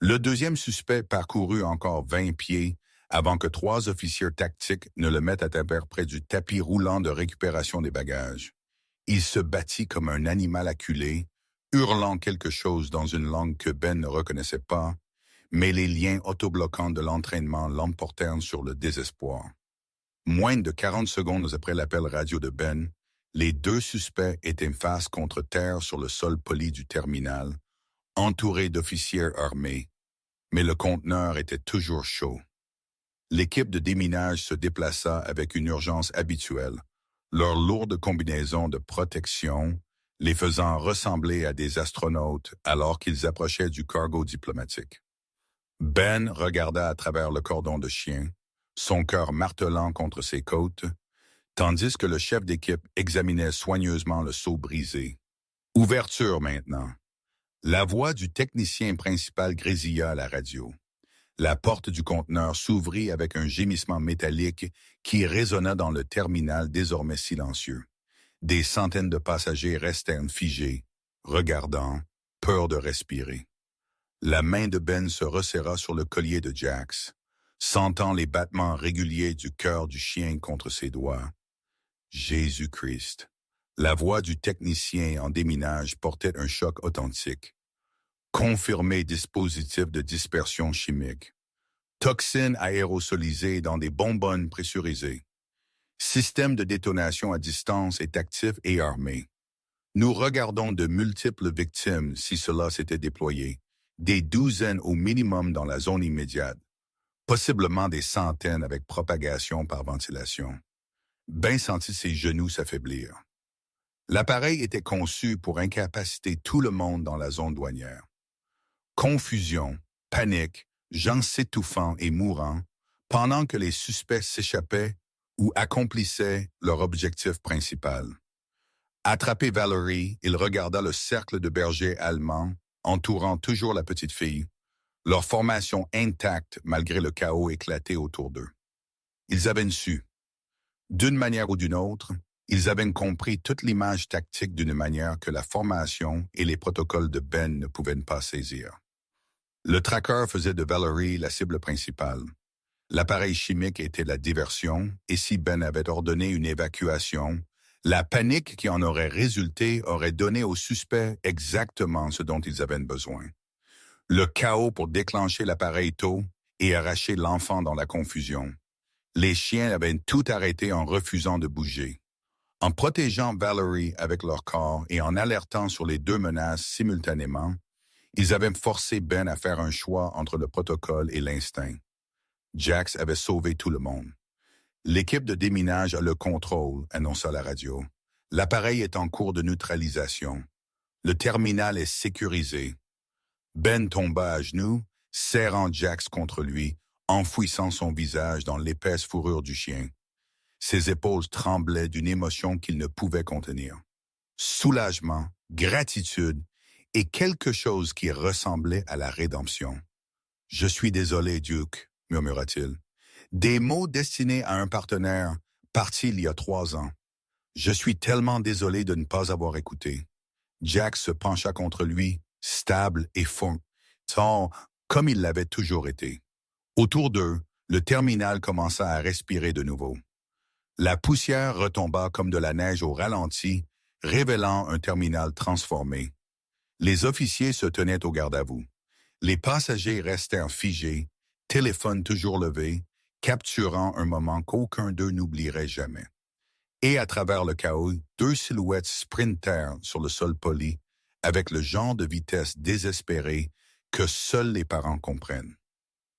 Le deuxième suspect parcourut encore 20 pieds avant que 3 officiers tactiques ne le mettent à terre près du tapis roulant de récupération des bagages. Il se battit comme un animal acculé, hurlant quelque chose dans une langue que Ben ne reconnaissait pas, mais les liens autobloquants de l'entraînement l'emportèrent sur le désespoir. Moins de 40 secondes après l'appel radio de Ben, les 2 suspects étaient face contre terre sur le sol poli du terminal, entourés d'officiers armés, mais le conteneur était toujours chaud. L'équipe de déminage se déplaça avec une urgence habituelle, leurs lourdes combinaisons de protection les faisant ressembler à des astronautes alors qu'ils approchaient du cargo diplomatique. Ben regarda à travers le cordon de chien, son cœur martelant contre ses côtes, tandis que le chef d'équipe examinait soigneusement le seau brisé. Ouverture maintenant. La voix du technicien principal grésilla à la radio. La porte du conteneur s'ouvrit avec un gémissement métallique qui résonna dans le terminal désormais silencieux. Des centaines de passagers restèrent figés, regardant, peur de respirer. La main de Ben se resserra sur le collier de Jax, sentant les battements réguliers du cœur du chien contre ses doigts. Jésus-Christ. La voix du technicien en déminage portait un choc authentique. Confirmé dispositif de dispersion chimique. Toxines aérosolisées dans des bonbonnes pressurisées. Système de détonation à distance est actif et armé. Nous regardons de multiples victimes si cela s'était déployé, des douzaines au minimum dans la zone immédiate, possiblement des centaines avec propagation par ventilation. Ben sentit ses genoux s'affaiblir. L'appareil était conçu pour incapaciter tout le monde dans la zone douanière. Confusion, panique, gens s'étouffant et mourant, pendant que les suspects s'échappaient ou accomplissaient leur objectif principal. Attrapé Valerie, il regarda le cercle de bergers allemands entourant toujours la petite fille, leur formation intacte malgré le chaos éclaté autour d'eux. Ils avaient su. D'une manière ou d'une autre, ils avaient compris toute l'image tactique d'une manière que la formation et les protocoles de Ben ne pouvaient pas saisir. Le tracker faisait de Valerie la cible principale. L'appareil chimique était la diversion, et si Ben avait ordonné une évacuation, la panique qui en aurait résulté aurait donné aux suspects exactement ce dont ils avaient besoin. Le chaos pour déclencher l'appareil tôt et arracher l'enfant dans la confusion. Les chiens avaient tout arrêté en refusant de bouger. En protégeant Valerie avec leur corps et en alertant sur les 2 menaces simultanément, ils avaient forcé Ben à faire un choix entre le protocole et l'instinct. Jax avait sauvé tout le monde. L'équipe de déminage a le contrôle, annonça la radio. L'appareil est en cours de neutralisation. Le terminal est sécurisé. Ben tomba à genoux, serrant Jax contre lui, enfouissant son visage dans l'épaisse fourrure du chien. Ses épaules tremblaient d'une émotion qu'il ne pouvait contenir. Soulagement, gratitude et quelque chose qui ressemblait à la rédemption. « Je suis désolé, Duke », murmura-t-il. Des mots destinés à un partenaire parti il y a 3 ans. Je suis tellement désolé de ne pas avoir écouté. Jack se pencha contre lui, stable et fin, comme il l'avait toujours été. Autour d'eux, le terminal commença à respirer de nouveau. La poussière retomba comme de la neige au ralenti, révélant un terminal transformé. Les officiers se tenaient au garde-à-vous. Les passagers restèrent figés, téléphone toujours levé, capturant un moment qu'aucun d'eux n'oublierait jamais. Et à travers le chaos, 2 silhouettes sprintèrent sur le sol poli, avec le genre de vitesse désespérée que seuls les parents comprennent.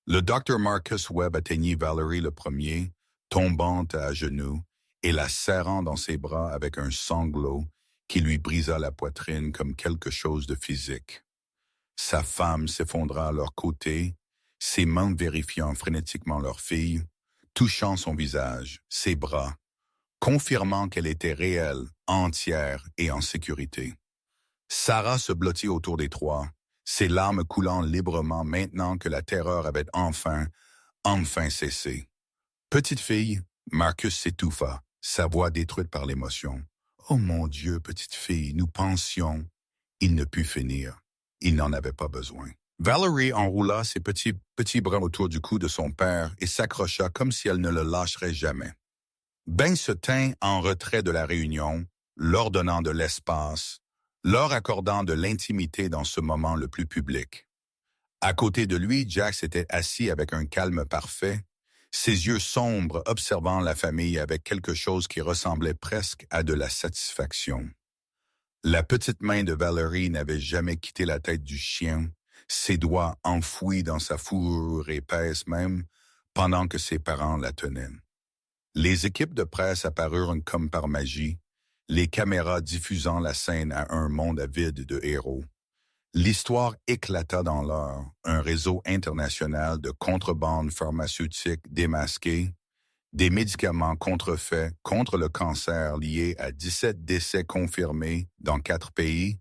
Le Dr. Marcus Webb atteignit Valerie le premier, tombant à genoux et la serrant dans ses bras avec un sanglot qui lui brisa la poitrine comme quelque chose de physique. Sa femme s'effondra à leur côté, ses mains vérifiant frénétiquement leur fille, touchant son visage, ses bras, confirmant qu'elle était réelle, entière et en sécurité. Sarah se blottit autour des trois, ses larmes coulant librement maintenant que la terreur avait enfin cessé. Petite fille, Marcus s'étouffa, sa voix détruite par l'émotion. « Oh mon Dieu, petite fille, nous pensions. » Il ne put finir. Il n'en avait pas besoin. Valerie enroula ses petits bras autour du cou de son père et s'accrocha comme si elle ne le lâcherait jamais. Ben se tint en retrait de la réunion, leur donnant de l'espace, leur accordant de l'intimité dans ce moment le plus public. À côté de lui, Jax était assis avec un calme parfait, ses yeux sombres observant la famille avec quelque chose qui ressemblait presque à de la satisfaction. La petite main de Valerie n'avait jamais quitté la tête du chien, ses doigts enfouis dans sa fourrure épaisse même, pendant que ses parents la tenaient. Les équipes de presse apparurent comme par magie, les caméras diffusant la scène à un monde avide de héros. L'histoire éclata dans l'heure, un réseau international de contrebande pharmaceutique démasquée, des médicaments contrefaits contre le cancer liés à 17 décès confirmés dans 4 pays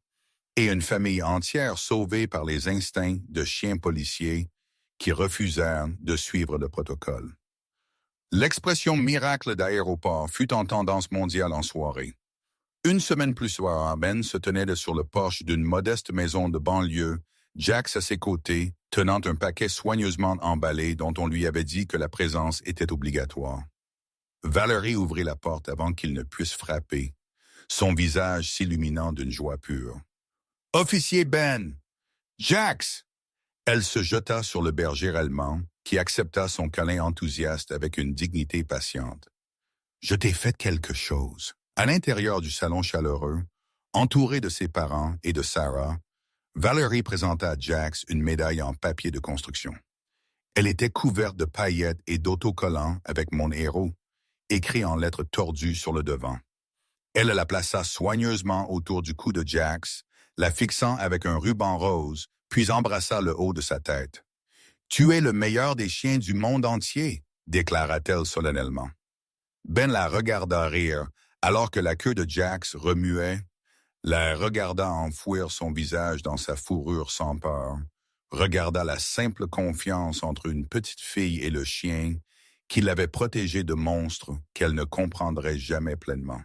et une famille entière sauvée par les instincts de chiens policiers qui refusèrent de suivre le protocole. L'expression « miracle d'aéroport » fut en tendance mondiale en soirée. Une semaine plus tard, Ben se tenait sur le porche d'une modeste maison de banlieue, Jax à ses côtés, tenant un paquet soigneusement emballé dont on lui avait dit que la présence était obligatoire. Valerie ouvrit la porte avant qu'il ne puisse frapper, son visage s'illuminant d'une joie pure. « Officier Ben! Jax! » Elle se jeta sur le berger allemand, qui accepta son câlin enthousiaste avec une dignité patiente. « Je t'ai fait quelque chose. » À l'intérieur du salon chaleureux, entouré de ses parents et de Sarah, Valerie présenta à Jax une médaille en papier de construction. Elle était couverte de paillettes et d'autocollants avec mon héros, écrit en lettres tordues sur le devant. Elle la plaça soigneusement autour du cou de Jax, la fixant avec un ruban rose, puis embrassa le haut de sa tête. « Tu es le meilleur des chiens du monde entier, » déclara-t-elle solennellement. Ben la regarda rire, alors que la queue de Jax remuait, la regarda enfouir son visage dans sa fourrure sans peur, regarda la simple confiance entre une petite fille et le chien qui l'avait protégée de monstres qu'elle ne comprendrait jamais pleinement.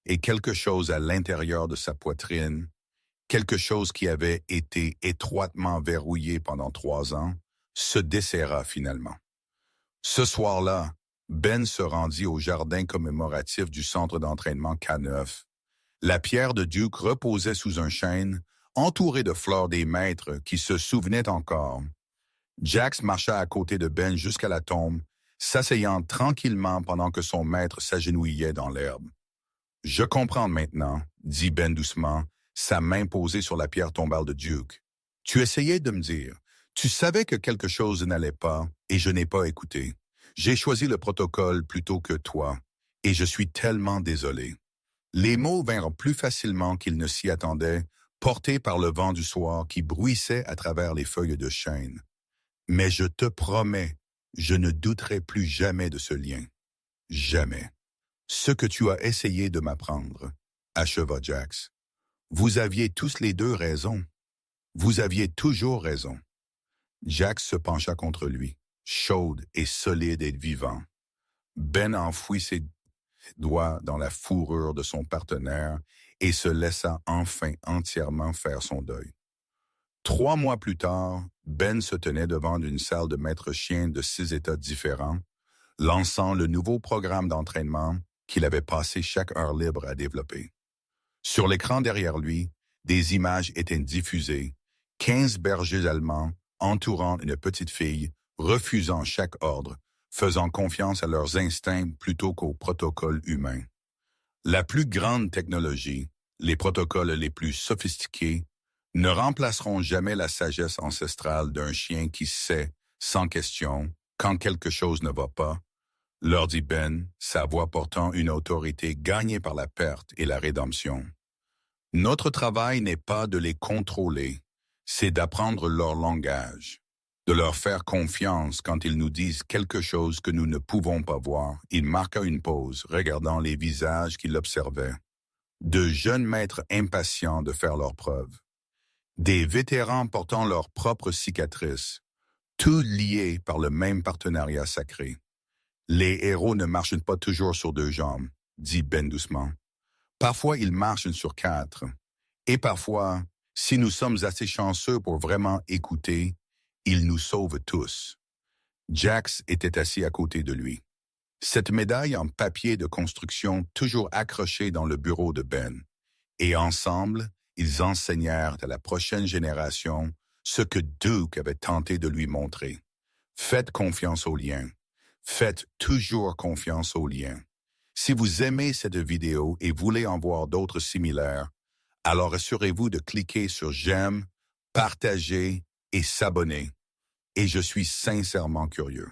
Et quelque chose à l'intérieur de sa poitrine, quelque chose qui avait été étroitement verrouillé pendant 3 ans, se desserra finalement. Ce soir-là, Ben se rendit au jardin commémoratif du centre d'entraînement K9. La pierre de Duke reposait sous un chêne, entourée de fleurs des maîtres qui se souvenaient encore. Jax marcha à côté de Ben jusqu'à la tombe, s'asseyant tranquillement pendant que son maître s'agenouillait dans l'herbe. « Je comprends maintenant, » dit Ben doucement, sa main posée sur la pierre tombale de Duke. « Tu essayais de me dire. Tu savais que quelque chose n'allait pas, et je n'ai pas écouté. J'ai choisi le protocole plutôt que toi, et je suis tellement désolé. » Les mots vinrent plus facilement qu'il ne s'y attendait, portés par le vent du soir qui bruissait à travers les feuilles de chêne. « Mais je te promets, je ne douterai plus jamais de ce lien. Jamais. Ce que tu as essayé de m'apprendre, » acheva Jax. « Vous aviez tous les deux raison. Vous aviez toujours raison. » Jax se pencha contre lui, chaude et solide et vivant. Ben enfouit ses doigts dans la fourrure de son partenaire et se laissa enfin entièrement faire son deuil. 3 mois plus tard, Ben se tenait devant une salle de maître chien de 6 États différents, lançant le nouveau programme d'entraînement qu'il avait passé chaque heure libre à développer. Sur l'écran derrière lui, des images étaient diffusées, 15 bergers allemands entourant une petite fille, refusant chaque ordre, faisant confiance à leurs instincts plutôt qu'au protocole humain. La plus grande technologie, les protocoles les plus sophistiqués, ne remplaceront jamais la sagesse ancestrale d'un chien qui sait, sans question, quand quelque chose ne va pas, leur dit Ben, sa voix portant une autorité gagnée par la perte et la rédemption. Notre travail n'est pas de les contrôler, c'est d'apprendre leur langage. de leur faire confiance quand ils nous disent quelque chose que nous ne pouvons pas voir. Il marqua une pause, regardant les visages qu'il observait. De jeunes maîtres impatients de faire leurs preuves. Des vétérans portant leurs propres cicatrices, tous liés par le même partenariat sacré. Les héros ne marchent pas toujours sur deux jambes, dit Ben doucement. Parfois, ils marchent sur quatre. Et parfois, si nous sommes assez chanceux pour vraiment écouter, ils nous sauvent tous. Jax était assis à côté de lui. Cette médaille en papier de construction toujours accrochée dans le bureau de Ben. Et ensemble, ils enseignèrent à la prochaine génération ce que Duke avait tenté de lui montrer. Faites confiance aux liens. Faites toujours confiance aux liens. Si vous aimez cette vidéo et voulez en voir d'autres similaires, alors assurez-vous de cliquer sur j'aime, partager et s'abonner. Et je suis sincèrement curieux.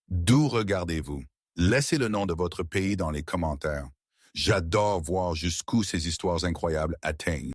D'où regardez-vous? Laissez le nom de votre pays dans les commentaires. J'adore voir jusqu'où ces histoires incroyables atteignent.